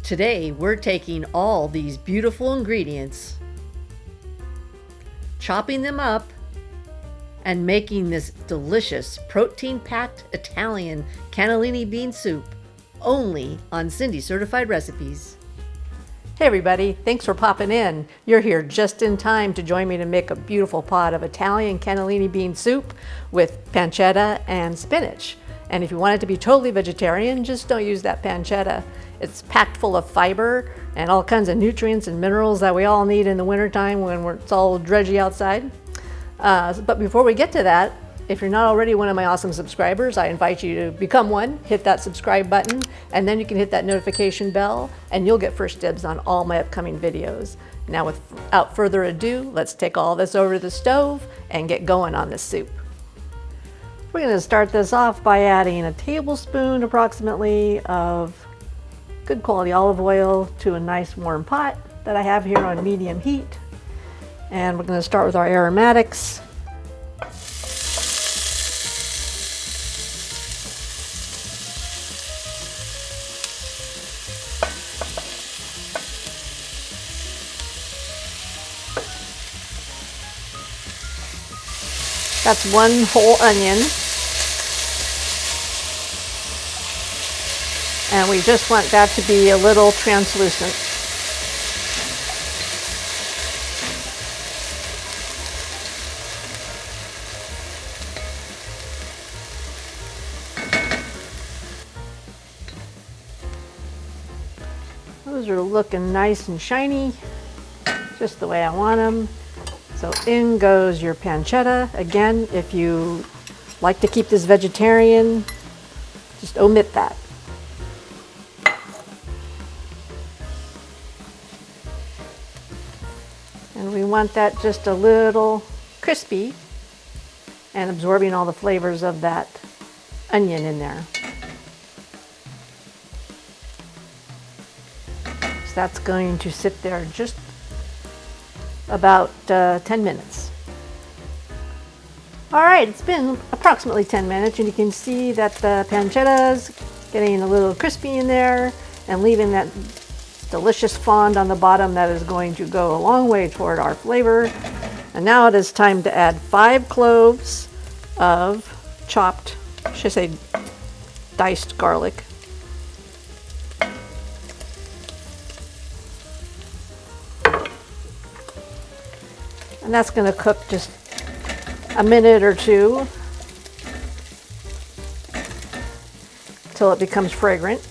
Today we're taking all these beautiful ingredients, chopping them up, and making this delicious protein-packed Italian cannellini bean soup only on Cindy Certified Recipes. Hey everybody, thanks for popping in. You're here just in time to join me to make a beautiful pot of Italian cannellini bean soup with pancetta and spinach. And if you want it to be totally vegetarian, just don't use that pancetta. It's packed full of fiber and all kinds of nutrients and minerals that we all need in the wintertime when it's all dredgy outside. But before we get to that, if you're not already one of my awesome subscribers, I invite you to become one. Hit that subscribe button, and then you can hit that notification bell, and you'll get first dibs on all my upcoming videos. Now, without further ado, let's take all this over to the stove and get going on this soup. We're going to start this off by adding a tablespoon approximately of good quality olive oil to a nice warm pot that I have here on medium heat. And we're going to start with our aromatics. That's one whole onion. And we just want that to be a little translucent. Those are looking nice and shiny, just the way I want them. So in goes your pancetta. Again, if you like to keep this vegetarian, just omit that. And we want that just a little crispy and absorbing all the flavors of that onion in there. So that's going to sit there just about 10 minutes. All right, it's been approximately 10 minutes, and you can see that the pancetta's getting a little crispy in there and leaving that delicious fond on the bottom that is going to go a long way toward our flavor. And now it is time to add 5 cloves of chopped, I should say diced garlic. And that's going to cook just a minute or two till it becomes fragrant.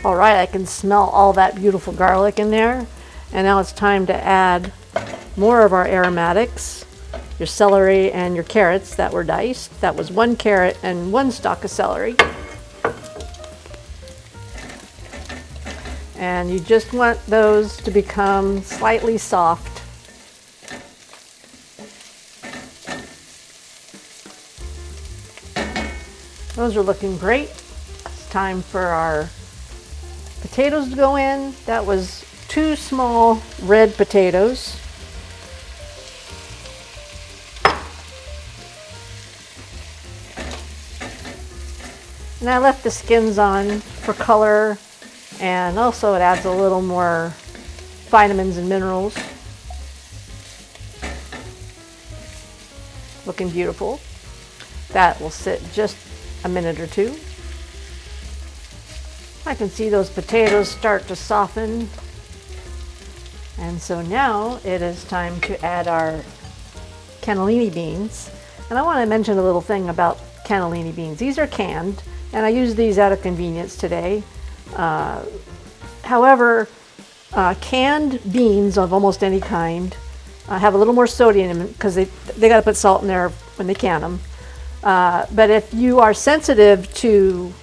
All right, I can smell all that beautiful garlic in there. And now it's time to add more of our aromatics. Your celery and your carrots that were diced. That was 1 carrot and 1 stalk of celery. And you just want those to become slightly soft. Those are looking great. It's time for our potatoes to go in. That was 2 small red potatoes. And I left the skins on for color, and also it adds a little more vitamins and minerals. Looking beautiful. That will sit just a minute or two. I can see those potatoes start to soften. And so now it is time to add our cannellini beans. And I want to mention a little thing about cannellini beans. These are canned, and I use these out of convenience today. However, canned beans of almost any kind have a little more sodium in them because they got to put salt in there when they can them. But if you are sensitive to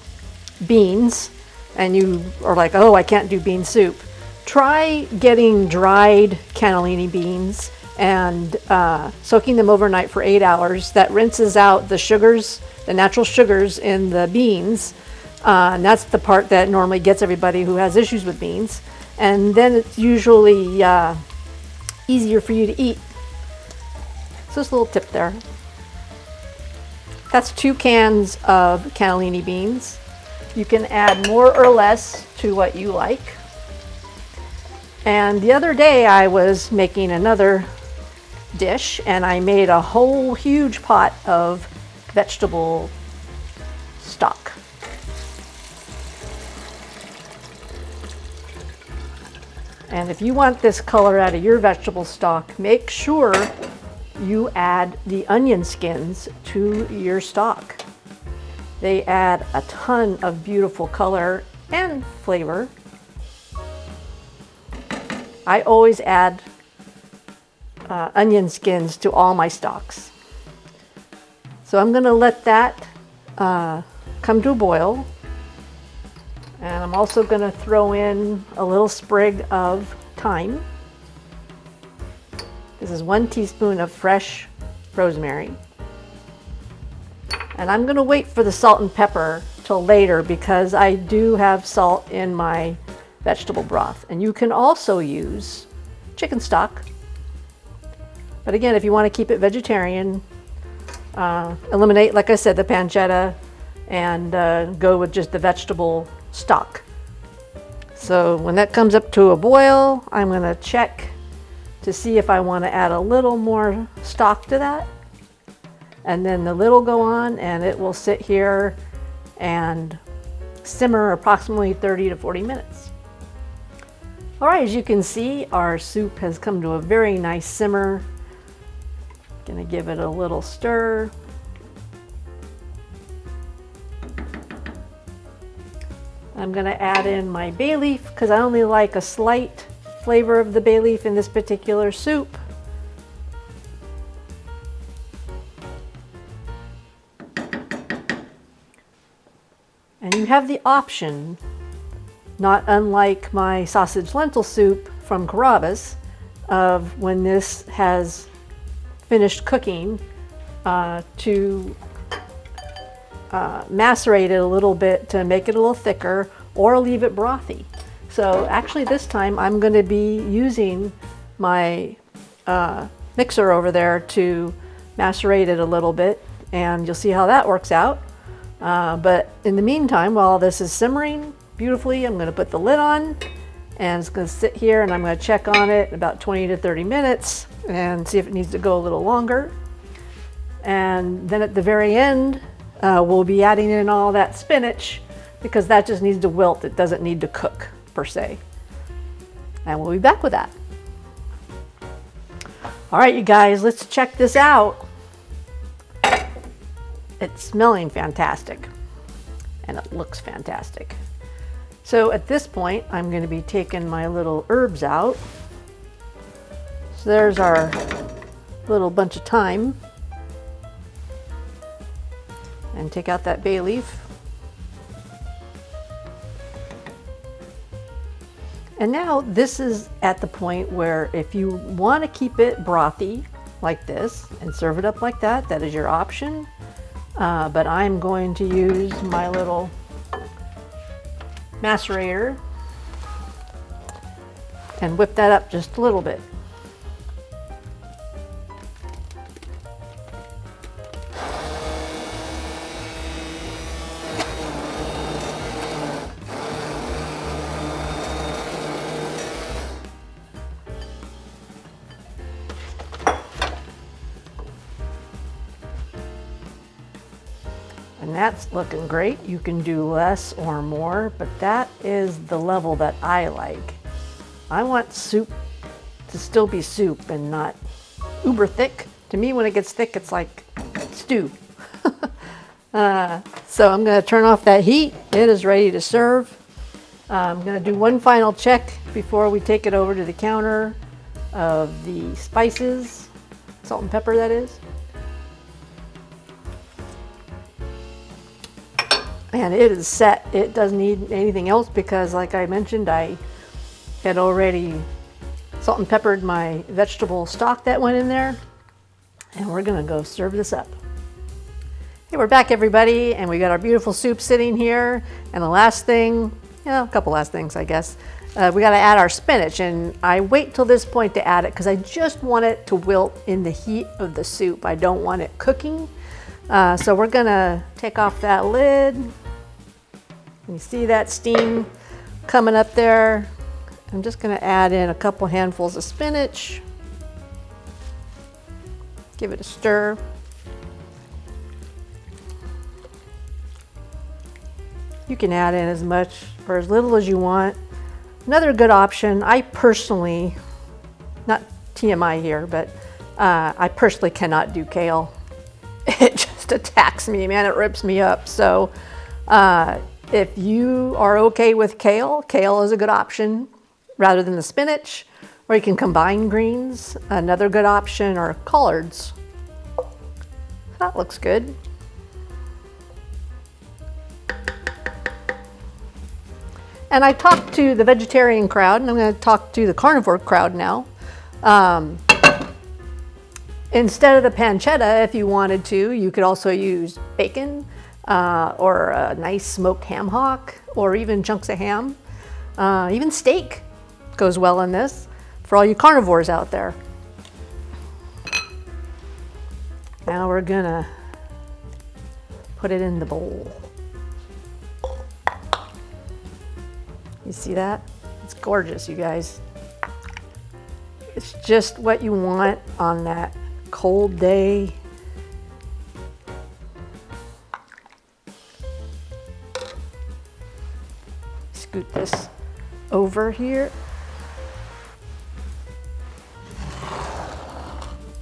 beans and you are like, oh, I can't do bean soup, try getting dried cannellini beans and soaking them overnight for 8 hours. That rinses out the sugars, the natural sugars in the beans. And that's the part that normally gets everybody who has issues with beans. And then it's usually easier for you to eat. So just a little tip there. That's 2 cans of cannellini beans. You can add more or less to what you like. And the other day I was making another dish and I made a whole huge pot of vegetable stock. And if you want this color out of your vegetable stock, make sure you add the onion skins to your stock. They add a ton of beautiful color and flavor. I always add onion skins to all my stocks. So I'm going to let that come to a boil. And I'm also going to throw in a little sprig of thyme. This is 1 teaspoon of fresh rosemary. And I'm going to wait for the salt and pepper till later because I do have salt in my vegetable broth. And you can also use chicken stock. But again, if you want to keep it vegetarian, eliminate, like I said, the pancetta and go with just the vegetable stock. So when that comes up to a boil, I'm going to check to see if I want to add a little more stock to that. And then the lid will go on and it will sit here and simmer approximately 30 to 40 minutes. All right, as you can see, our soup has come to a very nice simmer. Gonna give it a little stir. I'm going to add in my bay leaf because I only like a slight flavor of the bay leaf in this particular soup. And you have the option, not unlike my sausage lentil soup from Collards, of when this has finished cooking to macerate it a little bit to make it a little thicker or leave it brothy. So actually this time I'm going to be using my mixer over there to macerate it a little bit, and you'll see how that works out. But in the meantime, while this is simmering beautifully, I'm going to put the lid on and it's going to sit here and I'm going to check on it about 20 to 30 minutes and see if it needs to go a little longer. And then at the very end, we'll be adding in all that spinach because that just needs to wilt. It doesn't need to cook per se. And we'll be back with that. All right, you guys, let's check this out. It's smelling fantastic and it looks fantastic. So at this point, I'm going to be taking my little herbs out. So there's our little bunch of thyme. And take out that bay leaf. And now this is at the point where if you want to keep it brothy like this and serve it up like that, that is your option. But I'm going to use my little macerator and whip that up just a little bit. And that's looking great. You can do less or more, but that is the level that I like. I want soup to still be soup and not uber thick. To me, when it gets thick, it's like stew. So I'm going to turn off that heat. It is ready to serve. I'm going to do one final check before we take it over to the counter of the spices, salt and pepper that is. And it is set. It doesn't need anything else because, like I mentioned, I had already salt and peppered my vegetable stock that went in there. And we're gonna go serve this up. Hey, we're back, everybody, and we got our beautiful soup sitting here. And the last thing, a couple last things, I guess, We got to add our spinach, and I wait till this point to add it because I just want it to wilt in the heat of the soup. I don't want it cooking. So we're gonna take off that lid. You see that steam coming up there. I'm just gonna add in a couple handfuls of spinach. Give it a stir. You can add in as much or as little as you want. Another good option, I personally, not TMI here, but I personally cannot do kale. It just attacks me, man, it rips me up. So if you are okay with kale, kale is a good option rather than the spinach, or you can combine greens. Another good option are collards. That looks good. And I talked to the vegetarian crowd, and I'm going to talk to the carnivore crowd now. Instead of the pancetta, if you wanted to, you could also use bacon or a nice smoked ham hock, or even chunks of ham. Even steak goes well in this for all you carnivores out there. Now we're gonna put it in the bowl. You see that? It's gorgeous, you guys. It's just what you want on that cold day. Scoot this over here.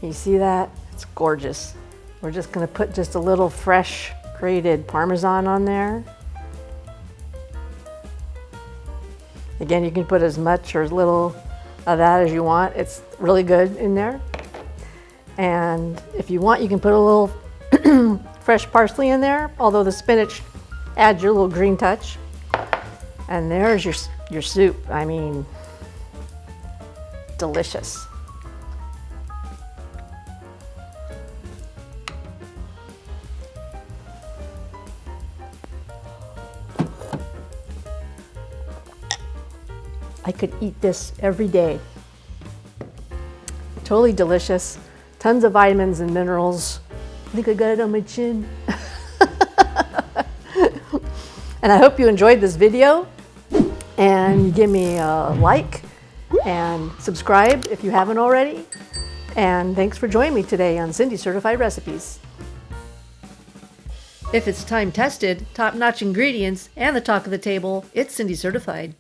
You see that? It's gorgeous. We're just gonna put just a little fresh grated Parmesan on there. Again, you can put as much or as little of that as you want. It's really good in there. And if you want, you can put a little fresh parsley in there, although the spinach adds your little green touch. And there's your soup. I mean, delicious. I could eat this every day. Totally delicious. Tons of vitamins and minerals. I think I got it on my chin. And I hope you enjoyed this video, and give me a like and subscribe if you haven't already. And thanks for joining me today on Cindy Certified Recipes. If it's time tested, top-notch ingredients, and the talk of the table, it's Cindy Certified.